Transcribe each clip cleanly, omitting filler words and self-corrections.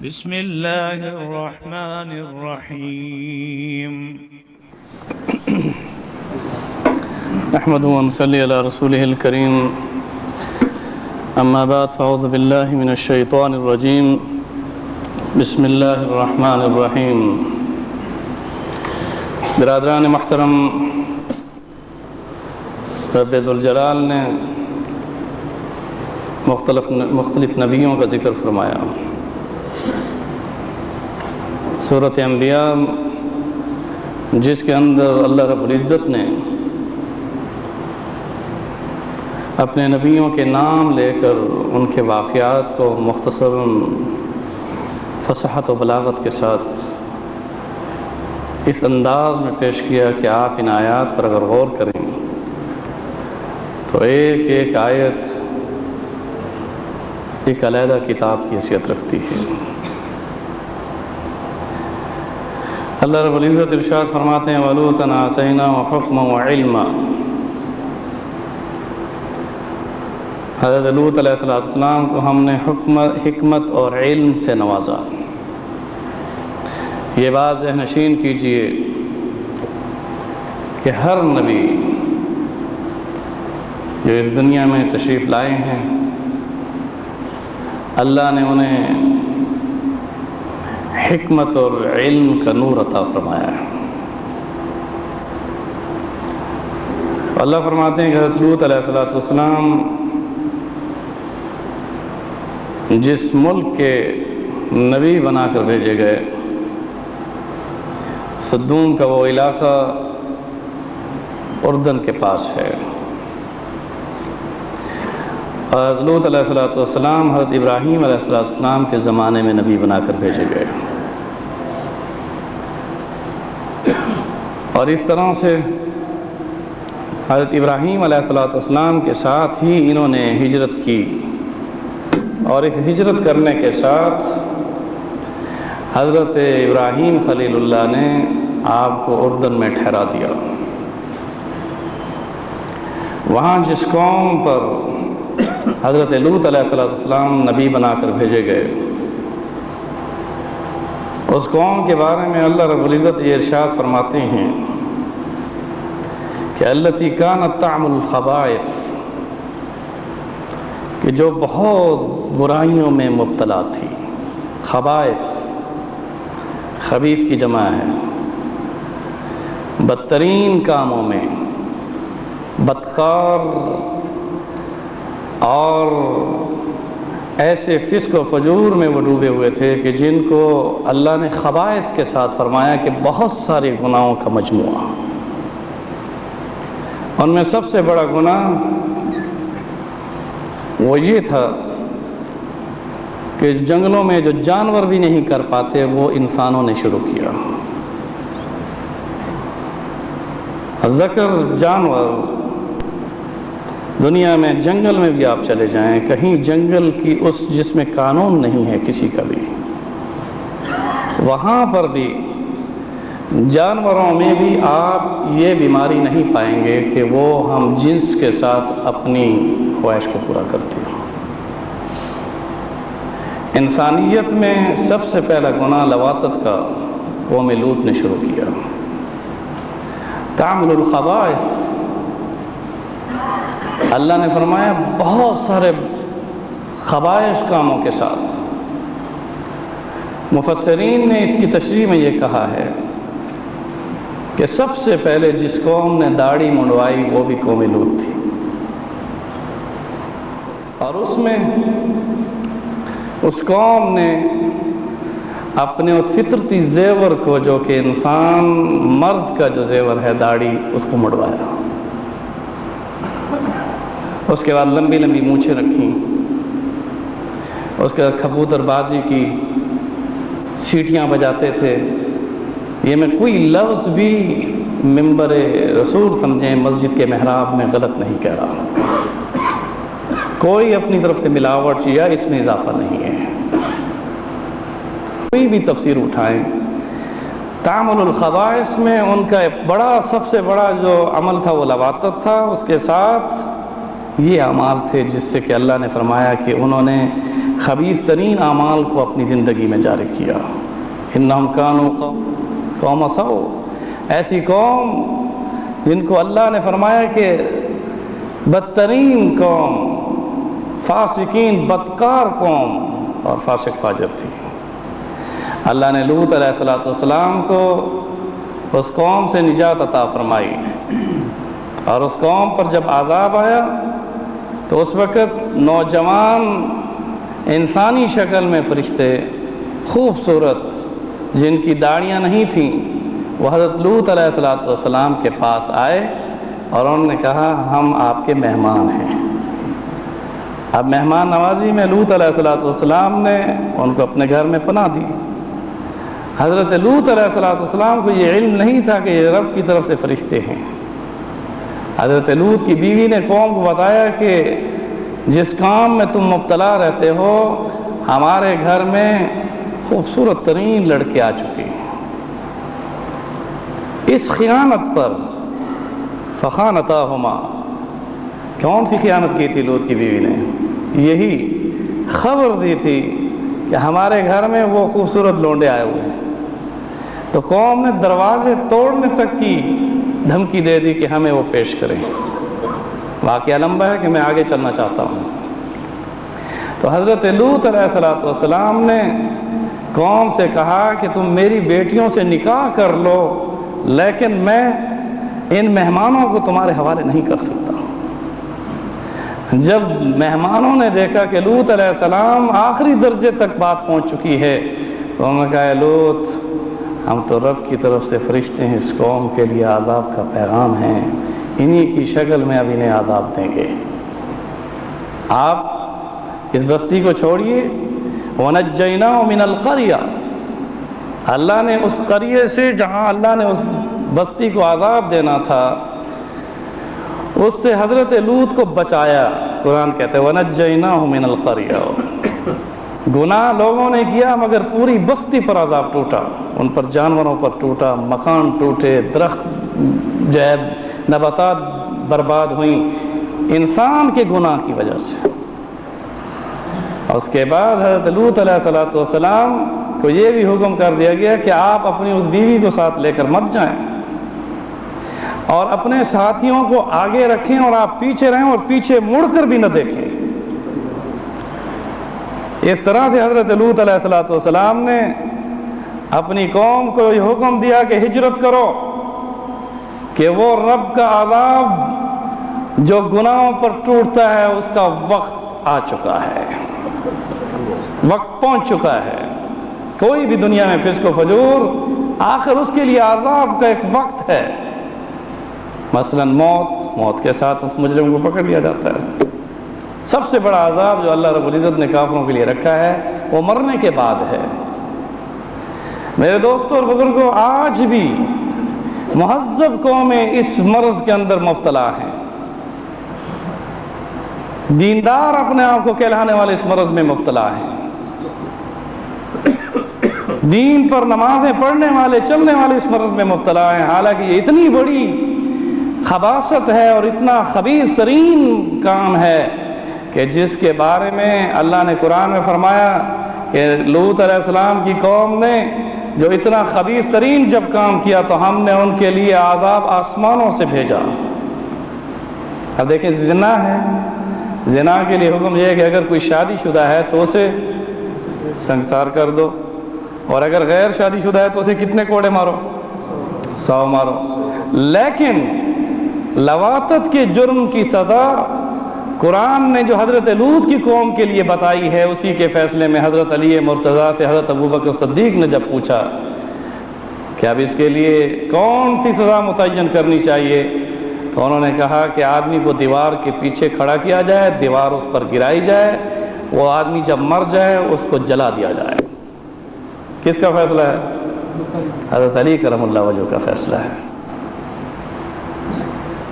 بسم الله الرحمن الرحيم نحمده ونصلي على رسوله الكريم أما بعد فأعوذ بالله من الشيطان الرجيم بسم الله الرحمن الرحيم برادران محترم، رب ذوالجلال نے مختلف نبیوں کا ذکر فرمایا۔ سورۃ انبیاء جس کے اندر اللہ رب العزت نے اپنے نبیوں کے نام لے کر ان کے واقعات کو مختصراً فصاحت و بلاغت کے ساتھ اس انداز میں پیش کیا کہ آپ ان آیات پر اگر غور کریں تو ایک ایک آیت ایک علیحدہ کتاب کی حیثیت رکھتی ہے۔ اللہ رب العزت ارشاد فرماتے ہیں وَلُوطًا آتَيْنَاهُ حُكْمًا وَعِلْمًا۔ حضرت لوط علیہ السلام کو ہم نے حکمت اور علم سے نوازا۔ یہ بات ذہن نشین کیجئے کہ ہر نبی جو اس دنیا میں تشریف لائے ہیں اللہ نے انہیں حکمت اور علم کا نور عطا فرمایا ہے۔ اللہ فرماتے ہیں کہ حضرت لوط علیہ السلام جس ملک کے نبی بنا کر بھیجے گئے، صدوم کا وہ علاقہ اردن کے پاس ہے، حضرت لوط علیہ السلام حضرت ابراہیم علیہ السلام کے زمانے میں نبی بنا کر بھیجے گئے، اور اس طرح سے حضرت ابراہیم علیہ السلام کے ساتھ ہی انہوں نے ہجرت کی، اور اس ہجرت کرنے کے ساتھ حضرت ابراہیم خلیل اللہ نے آپ کو اردن میں ٹھہرا دیا۔ وہاں جس قوم پر حضرت لوط علیہ السلام نبی بنا کر بھیجے گئے اس قوم کے بارے میں اللہ رب العزت یہ ارشاد فرماتے ہیں کہ التی کانت تعمل الخبائث، کہ جو بہت برائیوں میں مبتلا تھی۔ خبائث خبیث کی جمع ہے، بدترین کاموں میں، بدکار اور ایسے فسق و فجور میں وہ ڈوبے ہوئے تھے کہ جن کو اللہ نے خبائث کے ساتھ فرمایا کہ بہت سارے گناہوں کا مجموعہ۔ ان میں سب سے بڑا گناہ وہ یہ تھا کہ جنگلوں میں جو جانور بھی نہیں کر پاتے وہ انسانوں نے شروع کیا۔ ذکر جانور دنیا میں جنگل میں بھی آپ چلے جائیں، کہیں جنگل کی اس جس میں قانون نہیں ہے کسی کا بھی، وہاں پر بھی جانوروں میں بھی آپ یہ بیماری نہیں پائیں گے کہ وہ ہم جنس کے ساتھ اپنی خواہش کو پورا کرتے ہیں۔ انسانیت میں سب سے پہلا گناہ لواطت کا قوم لوط نے شروع کیا۔ تعمل الخبائث، اللہ نے فرمایا بہت سارے خبائث کاموں کے ساتھ۔ مفسرین نے اس کی تشریح میں یہ کہا ہے کہ سب سے پہلے جس قوم نے داڑھی منڈوائی وہ بھی قوم لوط تھی، اور اس قوم نے اپنے فطرتی زیور کو جو کہ انسان مرد کا جو زیور ہے داڑھی اس کو منڈوایا، اس کے بعد لمبی لمبی مونچھیں رکھیں، اس کے بعد کبوتر بازی کی سیٹیاں بجاتے تھے۔ یہ میں کوئی لفظ بھی ممبر رسول سمجھیں مسجد کے محراب میں غلط نہیں کہہ رہا، کوئی اپنی طرف سے ملاوٹ یا اس میں اضافہ نہیں ہے، کوئی بھی تفسیر اٹھائیں۔ تعمل الخبائث میں ان کا سب سے بڑا جو عمل تھا وہ لواطت تھا، اس کے ساتھ یہ اعمال تھے جس سے کہ اللہ نے فرمایا کہ انہوں نے خبیث ترین اعمال کو اپنی زندگی میں جاری کیا. انہم کانوا قوم سوء، ایسی قوم جن کو اللہ نے فرمایا کہ بدترین قوم، فاسقین، بدکار قوم اور فاسق فاجر تھی. اللہ نے لوط علیہ السلام کو اس قوم سے نجات عطا فرمائی، اور اس قوم پر جب عذاب آیا تو اس وقت نوجوان انسانی شکل میں فرشتے خوبصورت جن کی داڑیاں نہیں تھیں وہ حضرت لوط علیہ السلام کے پاس آئے اور انہوں نے کہا ہم آپ کے مہمان ہیں. اب مہمان نوازی میں لوط علیہ السلام نے ان کو اپنے گھر میں پناہ دی. حضرت لوط علیہ السلام کو یہ علم نہیں تھا کہ یہ رب کی طرف سے فرشتے ہیں. حضرت لوط کی بیوی نے قوم کو بتایا کہ جس کام میں تم مبتلا رہتے ہو ہمارے گھر میں خوبصورت ترین لڑکے آ چکے ہیں. اس خیانت پر فخانتاہما، کون سی خیانت کی تھی لوط کی بیوی نے؟ یہی خبر دی تھی کہ ہمارے گھر میں وہ خوبصورت لونڈے آئے ہوئے ہیں. تو قوم نے دروازے توڑنے تک کی دھمکی دے دی کہ ہمیں وہ پیش کریں. واقعہ لمبا ہے کہ میں آگے چلنا چاہتا ہوں. تو حضرت لوط علیہ السلام نے قوم سے کہا کہ تم میری بیٹیوں سے نکاح کر لو، لیکن میں ان مہمانوں کو تمہارے حوالے نہیں کر سکتا. جب مہمانوں نے دیکھا کہ لوط علیہ السلام آخری درجے تک بات پہنچ چکی ہے تو انہوں نے کہا اے لوط، ہم تو رب کی طرف سے فرشتے ہیں، اس قوم کے لیے عذاب کا پیغام ہے، انہی کی شکل میں اب انہیں عذاب دیں گے. آپ اس بستی کو چھوڑیے. وَنَجَّيْنَاهُ مِنَ الْقَرْيَةِ، اللہ نے اس قریے سے جہاں اللہ نے اس بستی کو عذاب دینا تھا اس سے حضرت لوط کو بچایا. قرآن کہتے ہیں وَنَجَّيْنَاهُ مِنَ الْقَرْيَةِ. گناہ لوگوں نے کیا مگر پوری بستی پر عذاب ٹوٹا، ان پر جانوروں پر ٹوٹا، مکان ٹوٹے، درخت جو ہے نباتات برباد ہوئیں انسان کے گناہ کی وجہ سے. اور اس کے بعد حضرت لوط علیہ السلام کو یہ بھی حکم کر دیا گیا کہ آپ اپنی اس بیوی کو ساتھ لے کر مت جائیں اور اپنے ساتھیوں کو آگے رکھیں اور آپ پیچھے رہیں اور پیچھے مڑ کر بھی نہ دیکھیں. اس طرح سے حضرت لوط علیہ السلام نے اپنی قوم کو یہ حکم دیا کہ ہجرت کرو، کہ وہ رب کا عذاب جو گناہوں پر ٹوٹتا ہے اس کا وقت آ چکا ہے، وقت پہنچ چکا ہے. کوئی بھی دنیا میں فسق و فجور آخر اس کے لیے عذاب کا ایک وقت ہے. مثلا موت کے ساتھ اس مجرم کو پکڑ لیا جاتا ہے. سب سے بڑا عذاب جو اللہ رب العزت نے کافروں کے لیے رکھا ہے وہ مرنے کے بعد ہے. میرے دوستوں اور بزرگوں، آج بھی مہذب قومیں اس مرض کے اندر مبتلا ہیں. دیندار اپنے آپ کو کہلانے والے اس مرض میں مبتلا ہیں. دین پر نمازیں پڑھنے والے، چلنے والے اس مرض میں مبتلا ہیں. حالانکہ یہ اتنی بڑی خباثت ہے اور اتنا خبیث ترین کام ہے کہ جس کے بارے میں اللہ نے قرآن میں فرمایا کہ لوط علیہ السلام کی قوم نے جو اتنا خبیث ترین جب کام کیا تو ہم نے ان کے لیے عذاب آسمانوں سے بھیجا. اب دیکھیں زنا ہے، زنا کے لیے حکم یہ ہے کہ اگر کوئی شادی شدہ ہے تو اسے سنسار کر دو، اور اگر غیر شادی شدہ ہے تو اسے کتنے کوڑے مارو؟ 100 مارو. لیکن لواطت کے جرم کی سزا قرآن نے جو حضرت لوط کی قوم کے لیے بتائی ہے، اسی کے فیصلے میں حضرت علی مرتضیٰ سے حضرت ابوبکر صدیق نے جب پوچھا کہ اب اس کے لیے کون سی سزا متعین کرنی چاہیے، تو انہوں نے کہا کہ آدمی کو دیوار کے پیچھے کھڑا کیا جائے، دیوار اس پر گرائی جائے، وہ آدمی جب مر جائے اس کو جلا دیا جائے. کس کا فیصلہ ہے؟ حضرت علی کرم اللہ وجہ کا فیصلہ ہے.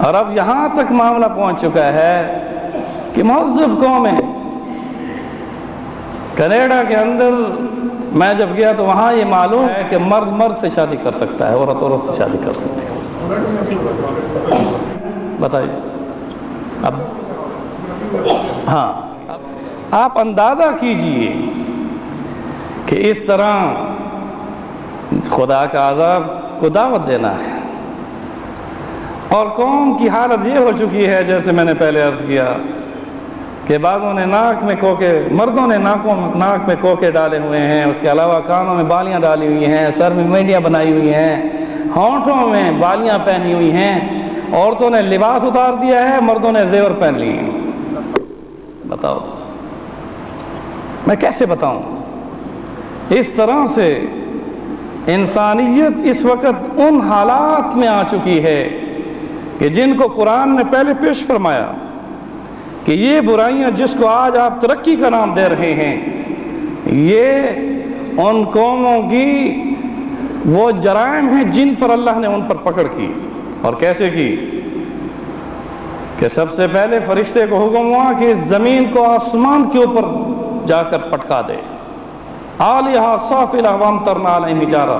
اور اب یہاں تک معاملہ پہنچ چکا ہے کہ مہذب قومیں، کینیڈا کے اندر میں جب گیا تو وہاں یہ معلوم ہے کہ مرد مرد سے شادی کر سکتا ہے، عورت عورت سے شادی کر سکتی ہے. بتائیے اب ہاں آپ اندازہ کیجئے کہ اس طرح خدا کا عذاب کو دعوت دینا ہے، اور قوم کی حالت یہ ہو چکی ہے جیسے میں نے پہلے عرض کیا کہ بعضوں نے ناک میں کوکے، مردوں نے ناک میں کوکے ڈالے ہوئے ہیں، اس کے علاوہ کانوں میں بالیاں ڈالی ہوئی ہیں، سر میں مینڈیاں بنائی ہوئی ہیں، ہونٹوں میں بالیاں پہنی ہوئی ہیں، عورتوں نے لباس اتار دیا ہے، مردوں نے زیور پہن لیے ہیں۔ بتاؤ میں کیسے بتاؤں؟ اس طرح سے انسانیت اس وقت ان حالات میں آ چکی ہے کہ جن کو قرآن نے پہلے پیش فرمایا کہ یہ برائیاں جس کو آج آپ ترقی کا نام دے رہے ہیں، یہ ان قوموں کی وہ جرائم ہیں جن پر اللہ نے ان پر پکڑ کی۔ اور کیسے کی؟ کہ سب سے پہلے فرشتے کو حکم ہوا کہ اس زمین کو آسمان کے اوپر جا کر پٹکا دے، عالیہا سافلہ وامطرنا علیہم حجارہ،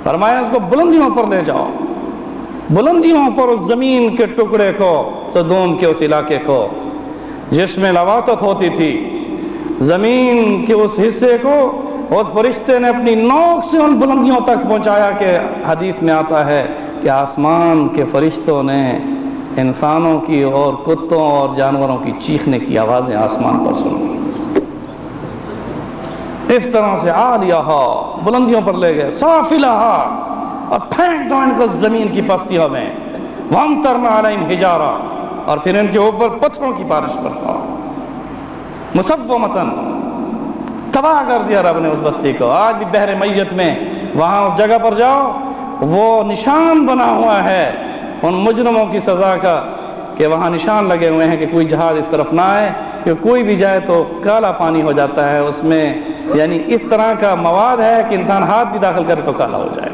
فرمایا اس کو بلندیوں پر لے جاؤ، بلندیوں پر اس زمین کے ٹکڑے کو، سدوم کے اس علاقے کو جس میں لواطت ہوتی تھی، زمین کے اس حصے کو اس فرشتے نے اپنی نوک سے ان بلندیوں تک پہنچایا کہ حدیث میں آتا ہے کہ آسمان کے فرشتوں نے انسانوں کی اور کتوں اور جانوروں کی چیخنے کی آوازیں آسمان پر سنی۔ اس طرح سے عالیہا بلندیوں پر لے گئے، سافلہا اور پھینک دو ان کو زمین کی پستیوں میں، وامطرنا علیہم حجارہ اور پھر ان کے اوپر پتھروں کی بارش برساؤ، مسومتاً تباہ کر دیا رب نے اس بستی کو۔ آج بھی بحر میت میں وہاں اس جگہ پر جاؤ، وہ نشان بنا ہوا ہے ان مجرموں کی سزا کا کہ وہاں نشان لگے ہوئے ہیں کہ کوئی جہاز اس طرف نہ آئے، کہ کوئی بھی جائے تو کالا پانی ہو جاتا ہے اس میں، یعنی اس طرح کا مواد ہے کہ انسان ہاتھ بھی داخل کرے تو کالا ہو جائے۔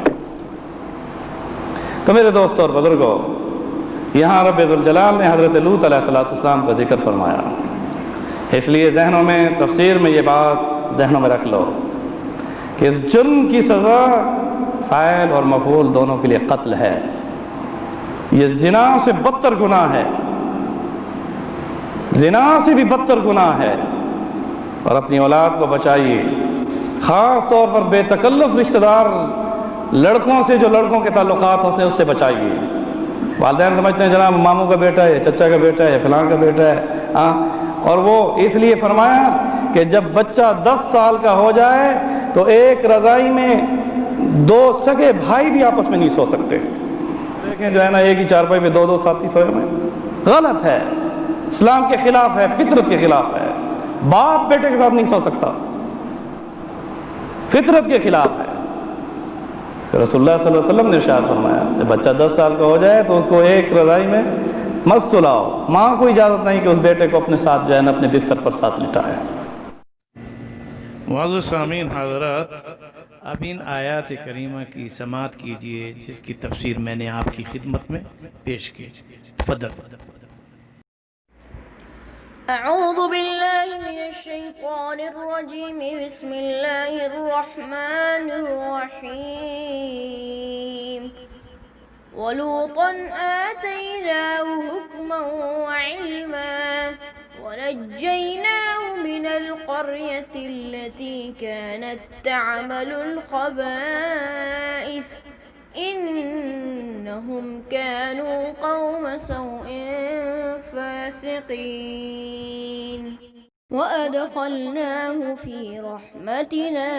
تو میرے دوستوں اور بزرگوں، یہاں رب ذوالجلال نے حضرت لوط علیہ السلام کا ذکر فرمایا، اس لیے ذہنوں میں تفسیر میں یہ بات ذہنوں میں رکھ لو کہ اس جرم کی سزا فاعل اور مفعول دونوں کے لیے قتل ہے۔ یہ زنا سے بدتر گناہ ہے، زنا سے بھی بدتر گناہ ہے، اور اپنی اولاد کو بچائیے، خاص طور پر بے تکلف رشتہ دار لڑکوں سے جو لڑکوں کے تعلقات ہوتے ہیں اس سے بچائیے۔ والدین سمجھتے ہیں جناب ماموں کا بیٹا ہے، چچا کا بیٹا ہے، فلاں کا بیٹا ہے، اور وہ اس لیے فرمایا کہ جب بچہ 10 سال کا ہو جائے تو ایک رضائی میں 2 سگے بھائی بھی آپس میں نہیں سو سکتے۔ دیکھیں جو ہے نا ایک ہی چارپائی میں 2 ساتھی سوئے ہوئے، غلط ہے، اسلام کے خلاف ہے، فطرت کے خلاف ہے۔ باپ بیٹے کے ساتھ نہیں سو سکتا، فطرت کے خلاف ہے۔ رسول اللہ صلی اللہ علیہ وسلم نے ارشاد فرمایا جب بچہ 10 سال کا ہو جائے تو اس کو ایک رضائی میں مت سلاؤ، ماں کو اجازت نہیں کہ اس بیٹے کو اپنے ساتھ جو ہے نا اپنے بستر پر ساتھ لٹائے۔ معزز سامعین حضرات، اب ان آیات کریمہ کی سماعت کیجئے جس کی تفسیر میں نے آپ کی خدمت میں پیش کی۔ تفضل۔ اعوذ باللہ من الشیطان الرجیم، بسم اللہ الرحمن الرحیم۔ وَلُوطًا آتَيْنَاهُ حُكْمًا وَعِلْمًا وَنَجَّيْنَاهُ مِنَ الْقَرْيَةِ الَّتِي كَانَتْ تَعْمَلُ الْخَبَائِثَ إِنَّهُمْ كَانُوا قَوْمَ سَوْءٍ فَاسِقِينَ وَأَدْخَلْنَاهُ فِي رَحْمَتِنَا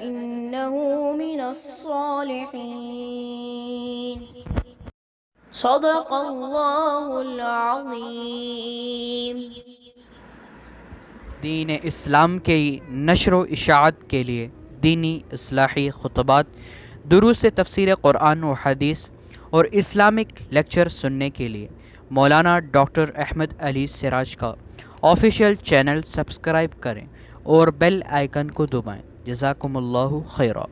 إِنَّهُ مِنَ الصَّالِحِينَ۔ صدق اللہ العظیم۔ دین اسلام کی نشر و اشاعت کے لیے دینی اصلاحی خطبات، دروس تفسیر قرآن و حدیث اور اسلامک لیکچر سننے کے لیے مولانا ڈاکٹر احمد علی سراج کا آفیشیل چینل سبسکرائب کریں اور بیل آئیکن کو دبائیں۔ جزاکم اللہ خیرہ۔